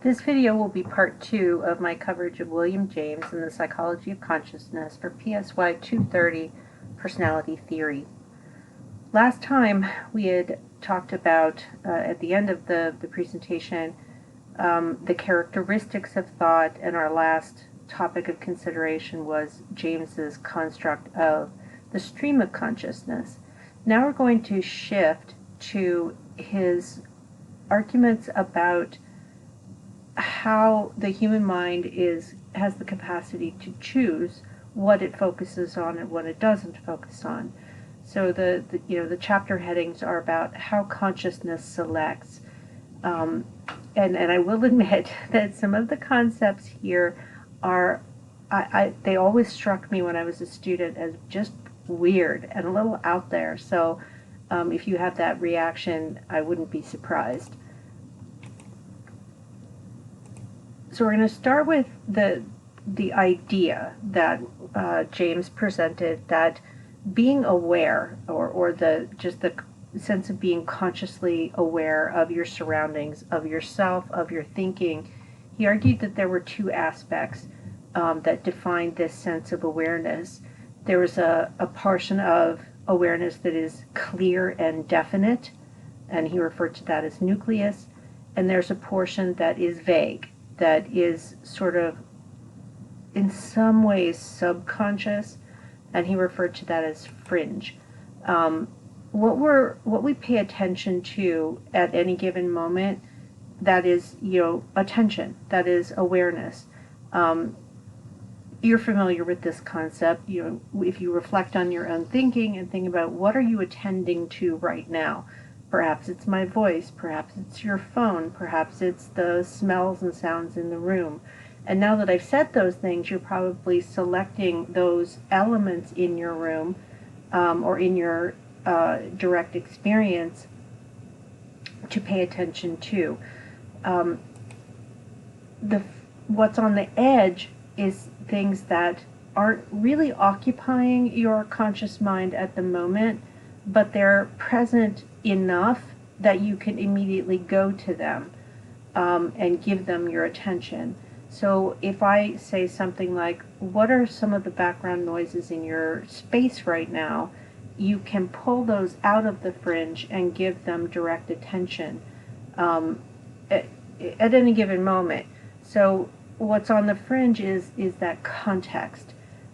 This video will be part 2 of my coverage of William James and the Psychology of Consciousness for PSY 230 Personality Theory. Last time we had talked about, at the end of the presentation, the characteristics of thought, and our last topic of consideration was James's construct of the stream of consciousness. Now we're going to shift to his arguments about how the human mind has the capacity to choose what it focuses on and what it doesn't focus on. So the chapter headings are about how consciousness selects, and I will admit that some of the concepts here are they always struck me when I was a student as just weird and a little out there. So if you have that reaction, I wouldn't be surprised. So we're going to start with the idea that James presented, that being aware, or just the sense of being consciously aware of your surroundings, of yourself, of your thinking. He argued that there were two aspects that defined this sense of awareness. There was a portion of awareness that is clear and definite, and he referred to that as nucleus, and there's a portion that is vague, that is sort of in some ways subconscious, and he referred to that as fringe. What we pay attention to at any given moment, that is, attention, that is awareness. You're familiar with this concept. If you reflect on your own thinking and think about what are you attending to right now. Perhaps it's my voice, perhaps it's your phone, perhaps it's the smells and sounds in the room. And now that I've said those things, you're probably selecting those elements in your room or in your direct experience to pay attention to. What's on the edge is things that aren't really occupying your conscious mind at the moment, but they're present enough that you can immediately go to them and give them your attention. So if I say something like, what are some of the background noises in your space right now, you can pull those out of the fringe and give them direct attention at any given moment. So what's on the fringe is that context,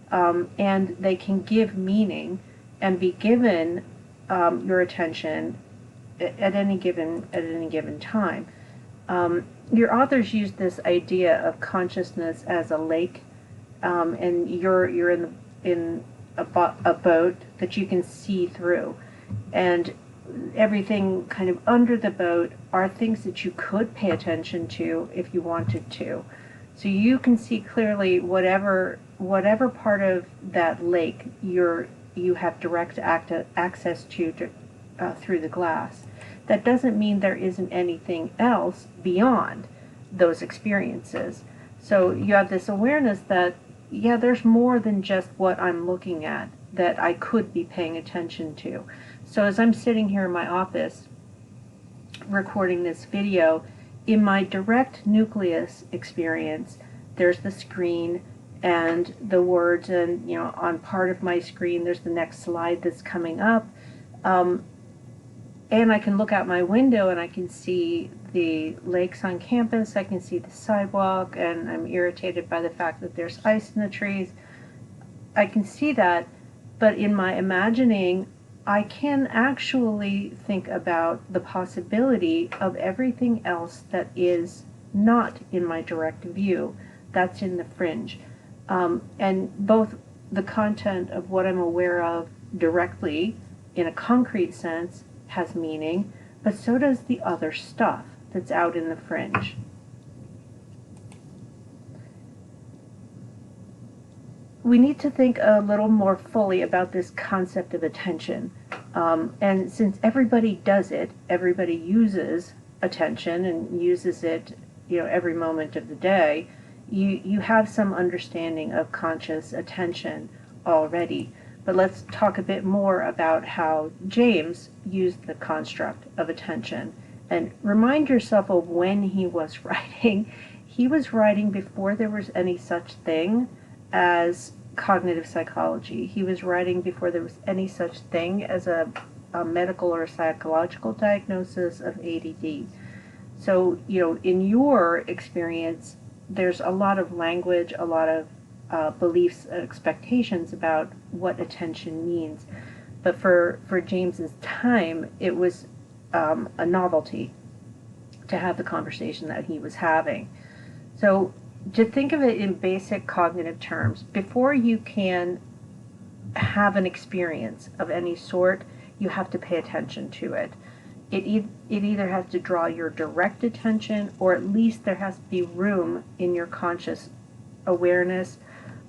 and they can give meaning and be given your attention at any given time. Your authors use this idea of consciousness as a lake, and you're in a boat that you can see through, and everything kind of under the boat are things that you could pay attention to if you wanted to. So you can see clearly whatever part of that lake you have direct access to through the glass. That doesn't mean there isn't anything else beyond those experiences. So you have this awareness that, yeah, there's more than just what I'm looking at that I could be paying attention to. So as I'm sitting here in my office recording this video, in my direct nucleus experience, there's the screen and the words, and on part of my screen there's the next slide that's coming up, and I can look out my window and I can see the lakes on campus, I can see the sidewalk, and I'm irritated by the fact that there's ice in the trees. I can see that, but in my imagining I can actually think about the possibility of everything else that is not in my direct view, that's in the fringe. And both the content of what I'm aware of directly, in a concrete sense, has meaning, but so does the other stuff that's out in the fringe. We need to think a little more fully about this concept of attention. And since everybody does it, everybody uses attention and uses it, every moment of the day, you have some understanding of conscious attention already. But let's talk a bit more about how James used the construct of attention And remind yourself of when he was writing. He was writing before there was any such thing as cognitive psychology. He was writing before there was any such thing as a medical or psychological diagnosis of ADD. So, in your experience, there's a lot of language, a lot of beliefs, expectations about what attention means. But for James's time, it was a novelty to have the conversation that he was having. So to think of it in basic cognitive terms, before you can have an experience of any sort, you have to pay attention to it. It either has to draw your direct attention, or at least there has to be room in your conscious awareness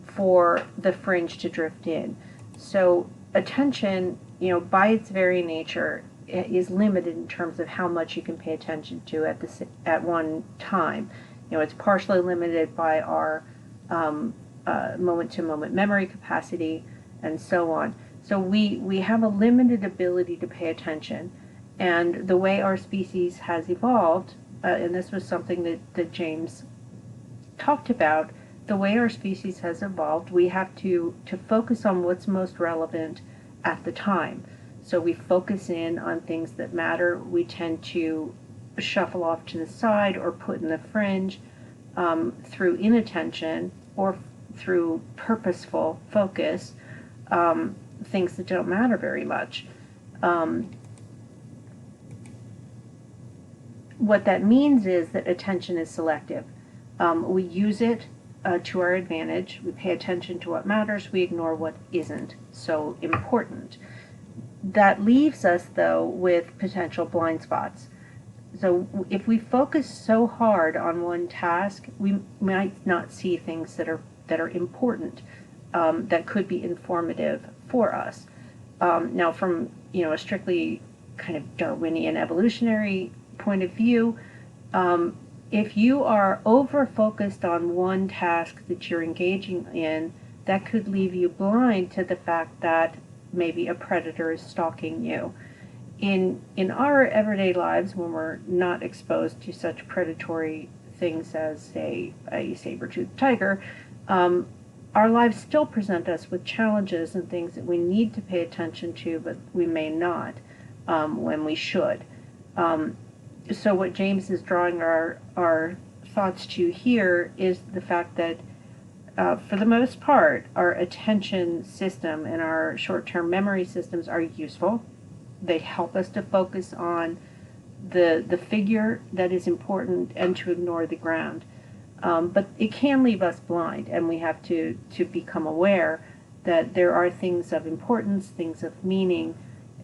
for the fringe to drift in. So attention, by its very nature, is limited in terms of how much you can pay attention to at one time. It's partially limited by our moment-to-moment memory capacity and so on. So we have a limited ability to pay attention. And the way our species has evolved, and this was something that James talked about, the way our species has evolved, we have to focus on what's most relevant at the time. So we focus in on things that matter. We tend to shuffle off to the side or put in the fringe through inattention or through purposeful focus, things that don't matter very much. What that means is that attention is selective. We use it to our advantage. We pay attention to what matters. We ignore what isn't so important. That leaves us, though, with potential blind spots. So if we focus so hard on one task, we might not see things that are important, that could be informative for us. Now, from a strictly kind of Darwinian evolutionary point of view, if you are over-focused on one task that you're engaging in, that could leave you blind to the fact that maybe a predator is stalking you. In our everyday lives, when we're not exposed to such predatory things as, say, a saber-toothed tiger, our lives still present us with challenges and things that we need to pay attention to, but we may not when we should. So what James is drawing our thoughts to here is the fact that for the most part, our attention system and our short-term memory systems are useful. They help us to focus on the figure that is important and to ignore the ground. But it can leave us blind, and we have to become aware that there are things of importance, things of meaning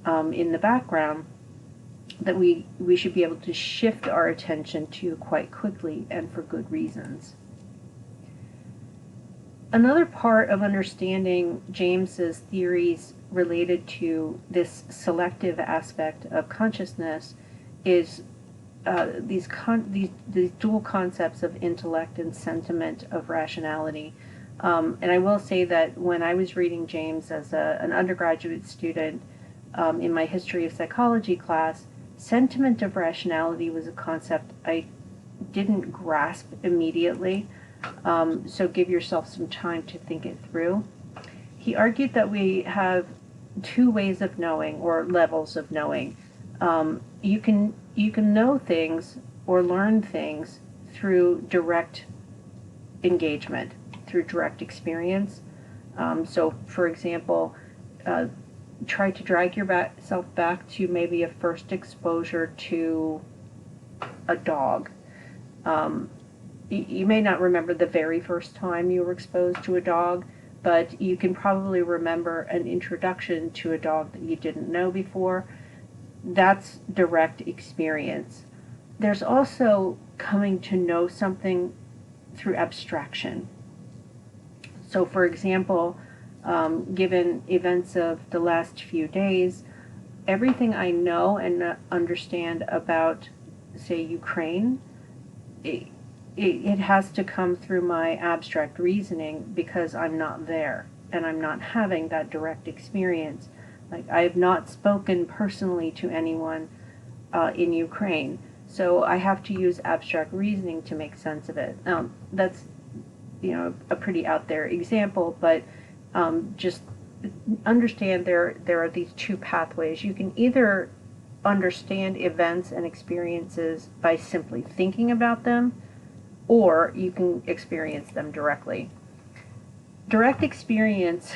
in the background that we should be able to shift our attention to quite quickly and for good reasons. Another part of understanding James's theories related to this selective aspect of consciousness is these dual concepts of intellect and sentiment of rationality. And I will say that when I was reading James as an undergraduate student in my history of psychology class, sentiment of rationality was a concept I didn't grasp immediately. So give yourself some time to think it through. He argued that we have two ways of knowing, or levels of knowing. You can know things or learn things through direct engagement, through direct experience. So, for example, try to drag yourself back to maybe a first exposure to a dog. You may not remember the very first time you were exposed to a dog, but you can probably remember an introduction to a dog that you didn't know before. That's direct experience. There's also coming to know something through abstraction. So, for example, given events of the last few days, everything I know and understand about, say, Ukraine, it has to come through my abstract reasoning because I'm not there and I'm not having that direct experience. Like, I have not spoken personally to anyone in Ukraine. So I have to use abstract reasoning to make sense of it. Now, that's, a pretty out there example, but just understand there are these two pathways. You can either understand events and experiences by simply thinking about them, or you can experience them directly. Direct experience,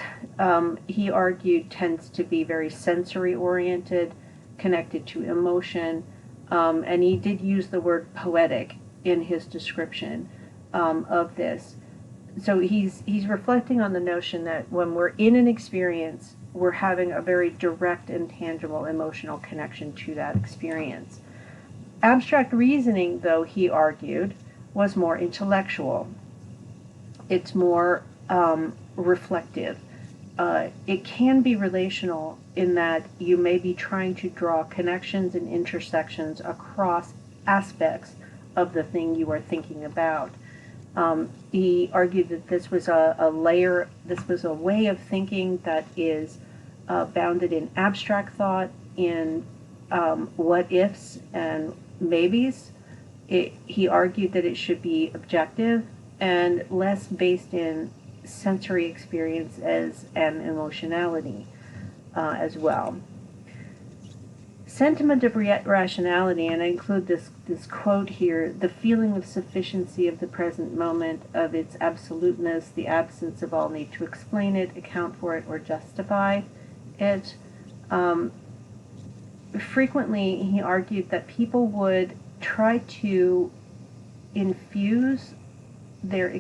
he argued, tends to be very sensory oriented, connected to emotion, and he did use the word poetic in his description of this. So he's reflecting on the notion that when we're in an experience, we're having a very direct and tangible emotional connection to that experience. Abstract reasoning, though, he argued, was more intellectual. It's more reflective. It can be relational in that you may be trying to draw connections and intersections across aspects of the thing you are thinking about. He argued that this was a way of thinking that is bounded in abstract thought, in what ifs and maybes. He argued that it should be objective and less based in sensory experiences and emotionality as well. Sentiment of rationality, and I include this quote here: the feeling of sufficiency of the present moment, of its absoluteness, the absence of all need to explain it, account for it, or justify it. Frequently, he argued that people would try to infuse their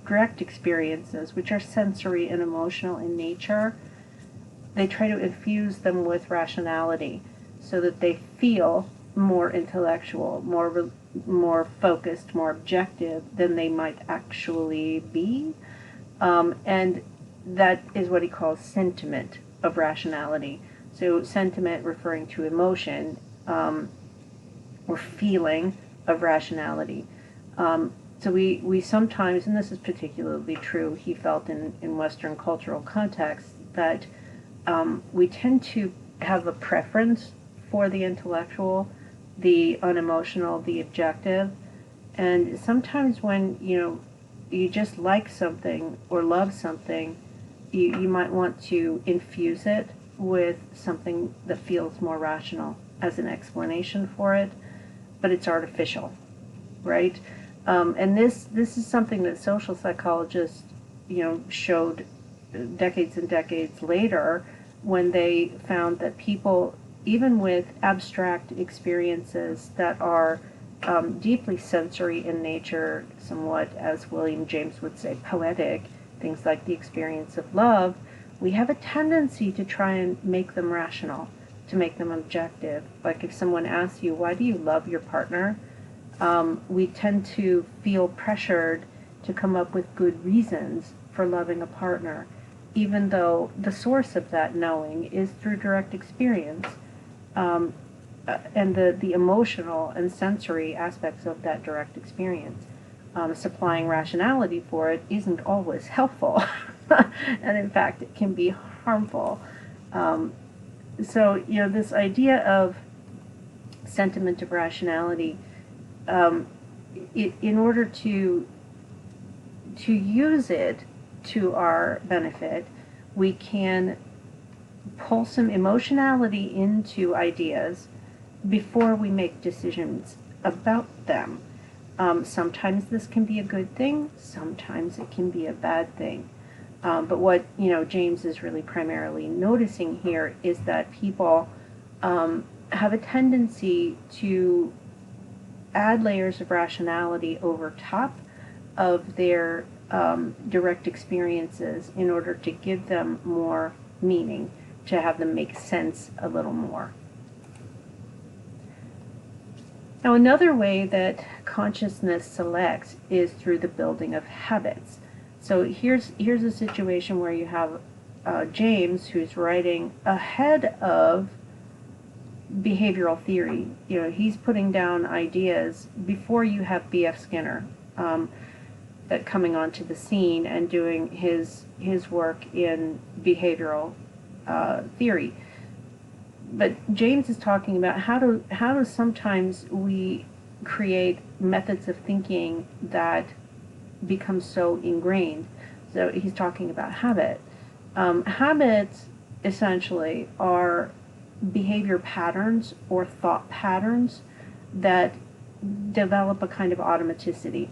direct experiences, which are sensory and emotional in nature. They try to infuse them with rationality so that they feel more intellectual, more focused, more objective than they might actually be. And that is what he calls sentiment of rationality. So sentiment referring to emotion or feeling of rationality. So we sometimes, and this is particularly true, he felt in Western cultural contexts, that we tend to have a preference for the intellectual, the unemotional, the objective. And sometimes when, you just like something or love something, you might want to infuse it with something that feels more rational as an explanation for it, but it's artificial, right? And this is something that social psychologists, showed decades and decades later, when they found that people, even with abstract experiences that are deeply sensory in nature, somewhat, as William James would say, poetic, things like the experience of love, we have a tendency to try and make them rational, to make them objective. Like if someone asks you, why do you love your partner? We tend to feel pressured to come up with good reasons for loving a partner, even though the source of that knowing is through direct experience, and the emotional and sensory aspects of that direct experience. Supplying rationality for it isn't always helpful, and in fact it can be harmful. So this idea of sentiment of rationality, in order to use it to our benefit, we can pull some emotionality into ideas before we make decisions about them. Sometimes this can be a good thing, sometimes it can be a bad thing. But what James is really primarily noticing here is that people have a tendency to add layers of rationality over top of their direct experiences in order to give them more meaning, to have them make sense a little more. Now, another way that consciousness selects is through the building of habits. So here's a situation where you have James, who's writing ahead of behavioral theory. He's putting down ideas before you have B.F. Skinner coming onto the scene and doing his work in behavioral theory. but James is talking about how do sometimes we create methods of thinking that become so ingrained. So he's talking about habit. Habits essentially are behavior patterns or thought patterns that develop a kind of automaticity.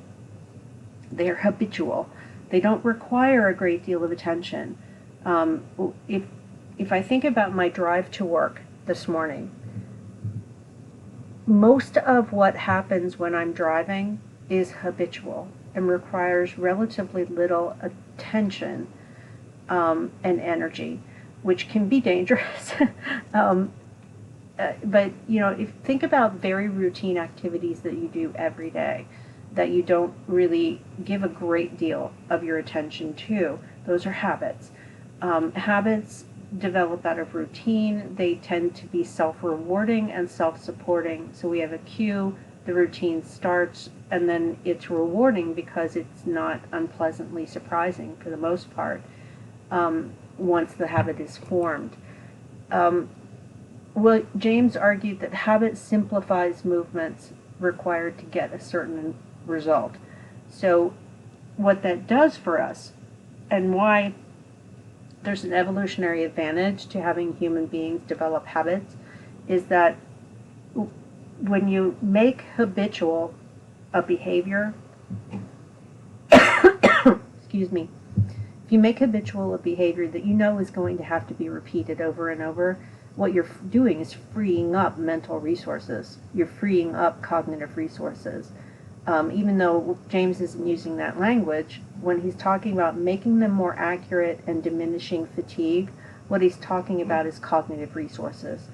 They're habitual. They don't require a great deal of attention. If I think about my drive to work this morning, most of what happens when I'm driving is habitual and requires relatively little attention and energy, which can be dangerous. But if think about very routine activities that you do every day, that you don't really give a great deal of your attention to, those are habits. Habits develop out of routine. They tend to be self-rewarding and self-supporting. So we have a cue, the routine starts, and then it's rewarding because it's not unpleasantly surprising for the most part once the habit is formed. Well, James argued that habit simplifies movements required to get a certain result. So what that does for us, and why there's an evolutionary advantage to having human beings develop habits, is that when you make habitual a behavior, excuse me, if you make habitual a behavior that you know is going to have to be repeated over and over, what you're doing is freeing up mental resources. You're freeing up cognitive resources. Even though James isn't using that language, when he's talking about making them more accurate and diminishing fatigue, what he's talking about is cognitive resources.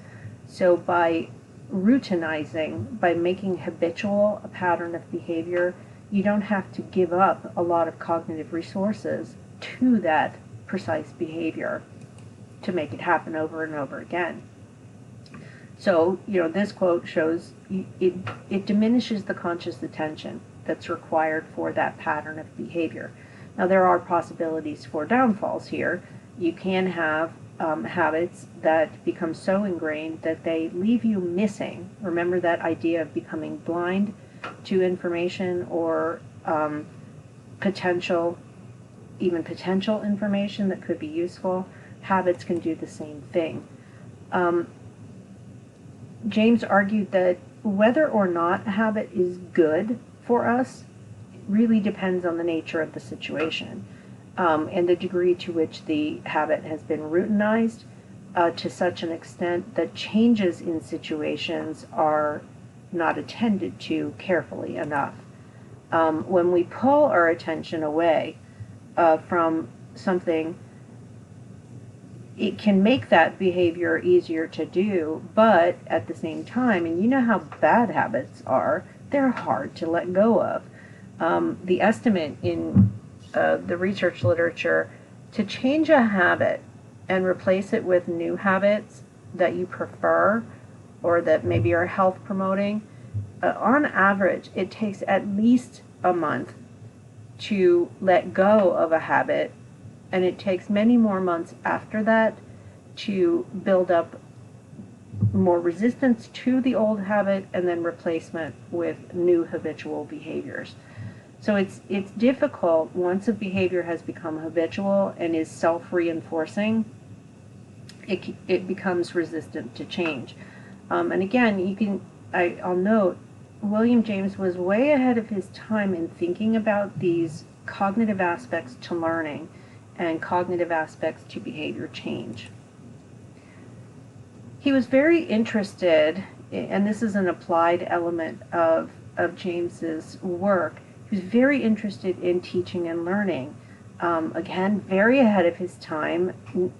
So by routinizing, by making habitual a pattern of behavior, you don't have to give up a lot of cognitive resources to that precise behavior to make it happen over and over again. So, this quote shows it diminishes the conscious attention that's required for that pattern of behavior. Now, there are possibilities for downfalls here. You can have habits that become so ingrained that they leave you missing. Remember that idea of becoming blind to information or potential information that could be useful. Habits can do the same thing. James argued that whether or not a habit is good for us really depends on the nature of the situation and the degree to which the habit has been routinized to such an extent that changes in situations are not attended to carefully enough. When we pull our attention away from something, it can make that behavior easier to do, but at the same time, and you know how bad habits are, they're hard to let go of. The estimate in the research literature to change a habit and replace it with new habits that you prefer or that maybe are health promoting, on average, it takes at least a month to let go of a habit, and it takes many more months after that to build up more resistance to the old habit and then replacement with new habitual behaviors. So it's difficult once a behavior has become habitual and is self-reinforcing. It becomes resistant to change. And again, I'll note, William James was way ahead of his time in thinking about these cognitive aspects to learning and cognitive aspects to behavior change. He was very interested, and this is an applied element of James's work, he was very interested in teaching and learning. Again, very ahead of his time.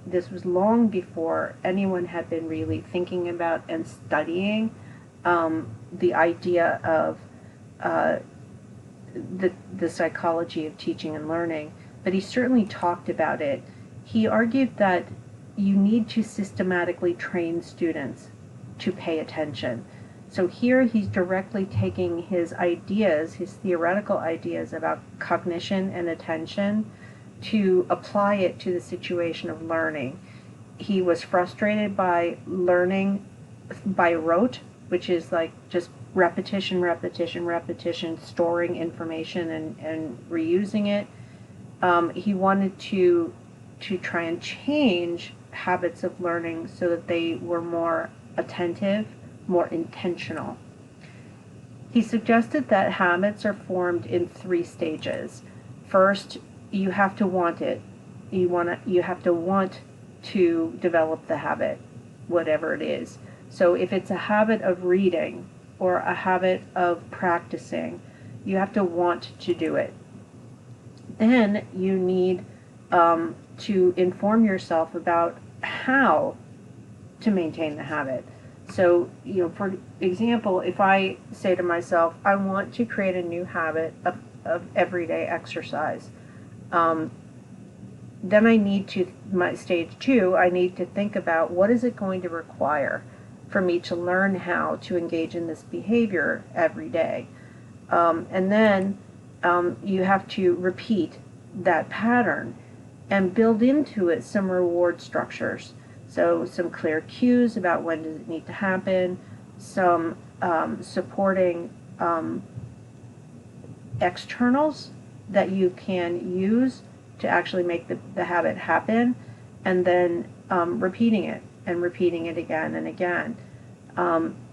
This was long before anyone had been really thinking about and studying the idea of the psychology of teaching and learning. But he certainly talked about it. He argued that you need to systematically train students to pay attention. So here he's directly taking his ideas, his theoretical ideas about cognition and attention, to apply it to the situation of learning. He was frustrated by learning by rote, which is like just repetition, repetition, repetition, storing information and reusing it. He wanted to try and change habits of learning so that they were more attentive, more intentional. He suggested that habits are formed in 3 stages. First, you have to want it. You have to want to develop the habit, whatever it is. So if it's a habit of reading or a habit of practicing, you have to want to do it. Then you need to inform yourself about how to maintain the habit. So, for example, if I say to myself, I want to create a new habit of everyday exercise, then I need to, my stage 2, I need to think about what is it going to require for me to learn how to engage in this behavior every day. And then you have to repeat that pattern and build into it some reward structures. So some clear cues about when does it need to happen, some supporting externals that you can use to actually make the habit happen, and then repeating it and repeating it again and again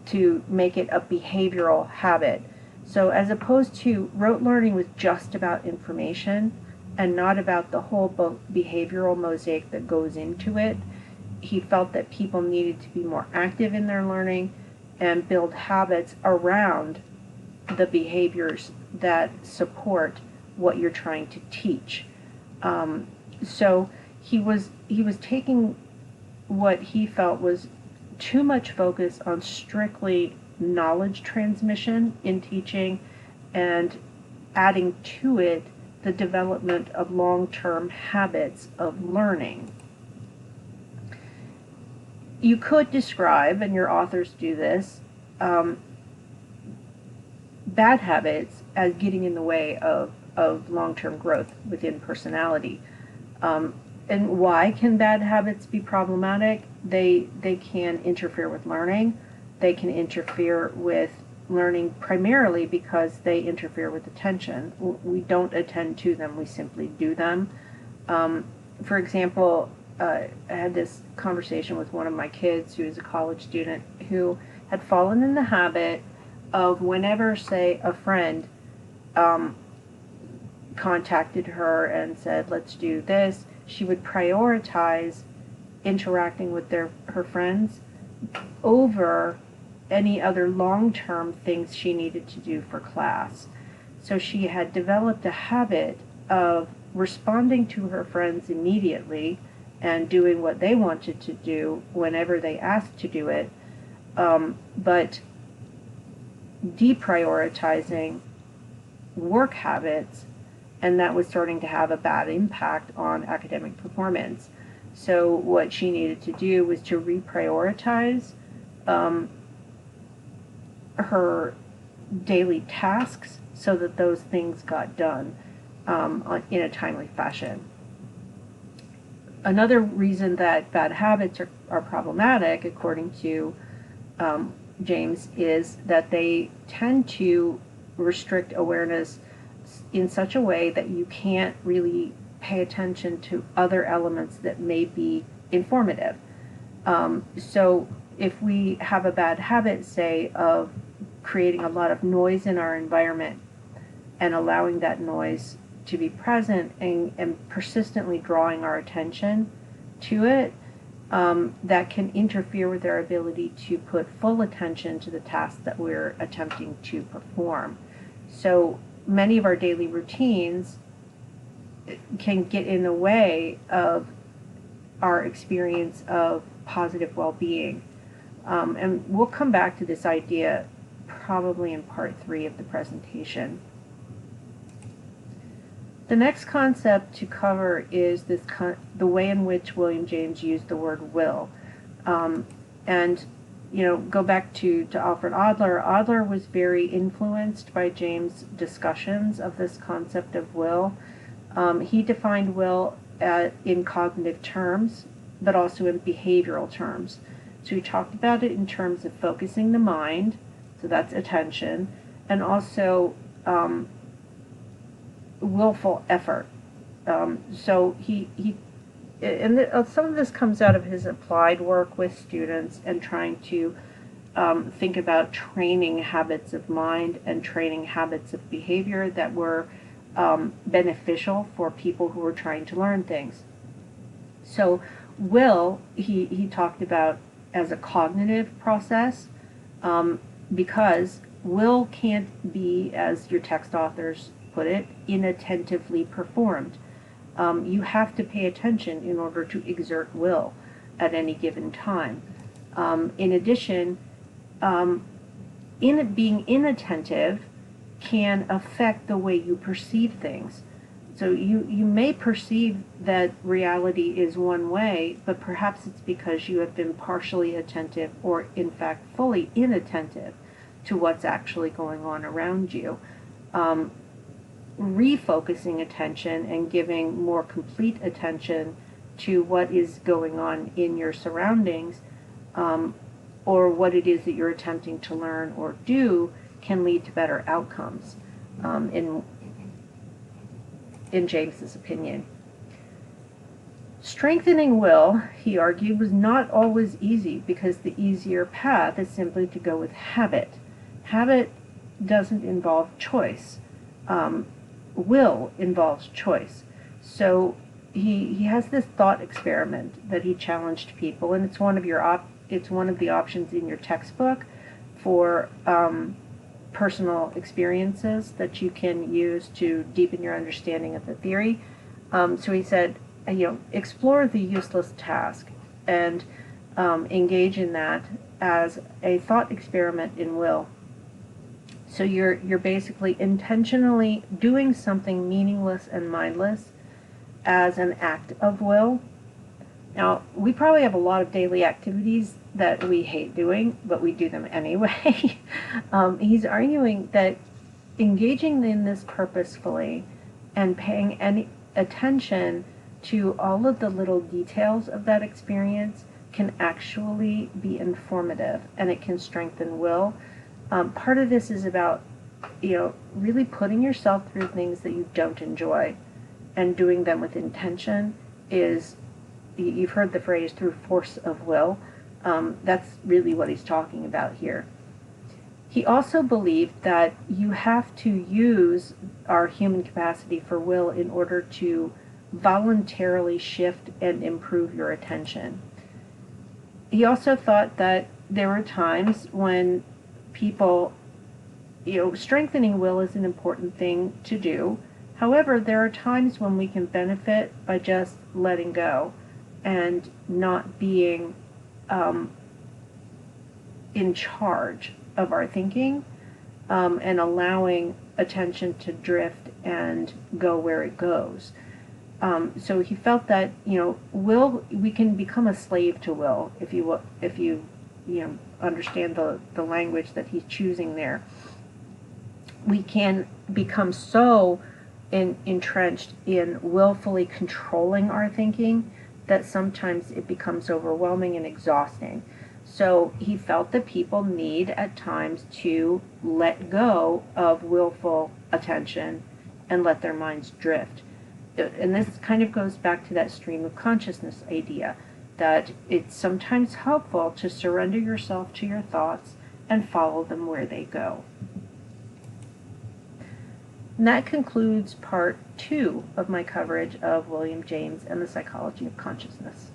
to make it a behavioral habit. So as opposed to rote learning was just about information and not about the whole behavioral mosaic that goes into it, he felt that people needed to be more active in their learning and build habits around the behaviors that support what you're trying to teach. So he was taking what he felt was too much focus on strictly knowledge transmission in teaching and adding to it the development of long-term habits of learning. You could describe, and your authors do this, bad habits as getting in the way of long-term growth within personality. And why can bad habits be problematic? They can interfere with learning. They can interfere with learning primarily because they interfere with attention. We don't attend to them, we simply do them. For example, I had this conversation with one of my kids who is a college student who had fallen in the habit of whenever, say, a friend contacted her and said, let's do this, she would prioritize interacting with her friends over any other long-term things she needed to do for class. So she had developed a habit of responding to her friends immediately and doing what they wanted to do whenever they asked to do it, but deprioritizing work habits, and that was starting to have a bad impact on academic performance. So what she needed to do was to reprioritize her daily tasks so that those things got done in a timely fashion. Another reason that bad habits are problematic, according to James, is that they tend to restrict awareness in such a way that you can't really pay attention to other elements that may be informative. So if we have a bad habit, say, of creating a lot of noise in our environment and allowing that noise to be present and persistently drawing our attention to it, that can interfere with our ability to put full attention to the task that we're attempting to perform. So many of our daily routines can get in the way of our experience of positive well-being. And we'll come back to this idea probably in part 3 of the presentation. The next concept to cover is the way in which William James used the word will. And go back to Alfred Adler. Adler was very influenced by James' discussions of this concept of will. He defined will in cognitive terms, but also in behavioral terms. So he talked about it in terms of focusing the mind, so that's attention, and also willful effort. So some of this comes out of his applied work with students and trying to think about training habits of mind and training habits of behavior that were beneficial for people who were trying to learn things. So will, he talked about as a cognitive process, because will can't be, as your text authors put it, inattentively performed. You have to pay attention in order to exert will at any given time. In addition, being inattentive can affect the way you perceive things. So you may perceive that reality is one way, but perhaps it's because you have been partially attentive or in fact fully inattentive to what's actually going on around you. Refocusing attention and giving more complete attention to what is going on in your surroundings, or what it is that you're attempting to learn or do, can lead to better outcomes, in James's opinion. Strengthening will, he argued, was not always easy because the easier path is simply to go with habit. Habit doesn't involve choice. Will involves choice. So he has this thought experiment that he challenged people, and it's one of the options in your textbook for personal experiences that you can use to deepen your understanding of the theory. So he said, explore the useless task and engage in that as a thought experiment in will. So you're basically intentionally doing something meaningless and mindless as an act of will. Now, we probably have a lot of daily activities that we hate doing, but we do them anyway. He's arguing that engaging in this purposefully and paying any attention to all of the little details of that experience can actually be informative, and it can strengthen will. Part of this is about, really putting yourself through things that you don't enjoy and doing them with intention is, you've heard the phrase, through force of will. That's really what he's talking about here. He also believed that you have to use our human capacity for will in order to voluntarily shift and improve your attention. He also thought that there were times when people, strengthening will is an important thing to do. However, there are times when we can benefit by just letting go and not being in charge of our thinking, and allowing attention to drift and go where it goes. So he felt that will, we can become a slave to will if you understand the language that he's choosing there. We can become so entrenched in willfully controlling our thinking that sometimes it becomes overwhelming and exhausting. So he felt that people need at times to let go of willful attention and let their minds drift. And this kind of goes back to that stream of consciousness idea, that it's sometimes helpful to surrender yourself to your thoughts and follow them where they go. And that concludes part 2 of my coverage of William James and the psychology of consciousness.